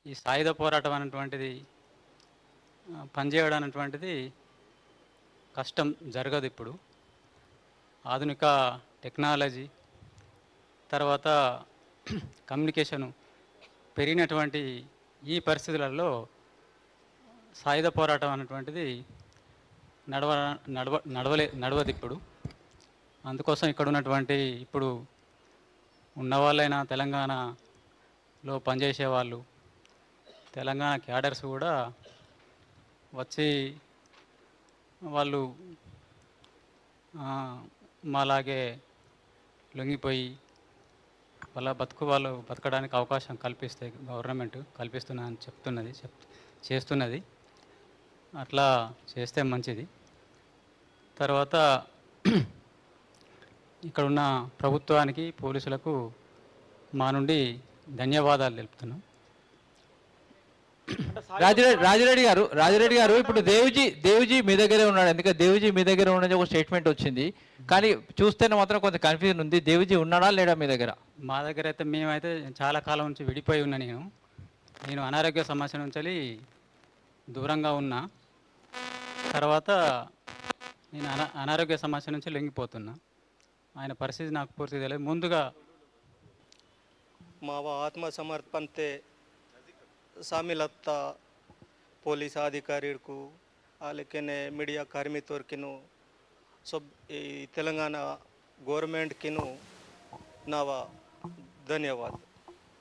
ఈ సాయుధ పోరాటం అనేటువంటిది పనిచేయడం అనేటువంటిది కష్టం జరగదు ఇప్పుడు. ఆధునిక టెక్నాలజీ తర్వాత కమ్యూనికేషను పెరిగినటువంటి ఈ పరిస్థితులలో సాయుధ పోరాటం అనేటువంటిది నడవ నడవ నడవదు ఇప్పుడు. అందుకోసం ఇక్కడ ఉన్నటువంటి ఇప్పుడు ఉన్నవాళ్ళైనా తెలంగాణలో పనిచేసే వాళ్ళు, తెలంగాణ క్యాడర్స్ కూడా వచ్చి వాళ్ళు మాలాగే లొంగిపోయి వాళ్ళ వాళ్ళు బతకడానికి అవకాశం కల్పిస్తే గవర్నమెంట్ కల్పిస్తున్నదని చేస్తున్నది. అట్లా చేస్తే మంచిది. తర్వాత ఇక్కడున్న ప్రభుత్వానికి, పోలీసులకు మా నుండి ధన్యవాదాలు తెలుపుతున్నాం. రాజిరెడ్డి గారు ఇప్పుడు దేవిజీ మీ దగ్గరే ఉన్నాడు. ఎందుకంటే దేవిజీ మీ దగ్గర ఉన్నది ఒక స్టేట్మెంట్ వచ్చింది, కానీ చూస్తేనే మాత్రం కొంత కన్ఫ్యూజన్ ఉంది. దేవిజీ ఉన్నాడా లేడా మీ దగ్గర? మా దగ్గర అయితే మేమైతే చాలా కాలం నుంచి విడిపోయి ఉన్నా. నేను అనారోగ్య సమస్య నుంచి దూరంగా ఉన్నా. తర్వాత నేను అనారోగ్య సమస్య నుంచి లొంగిపోతున్నా. ఆయన పరిస్థితి నాకు పూర్తిగా తెలియదు. ముందుగా मावा आत्मसमर्पण ते शामिल आता पुलिस अधिकारी को लेकिन मीडिया कर्मी तौर किनु सब तेलंगाना गवर्नमेंट किनु नावा धन्यवाद.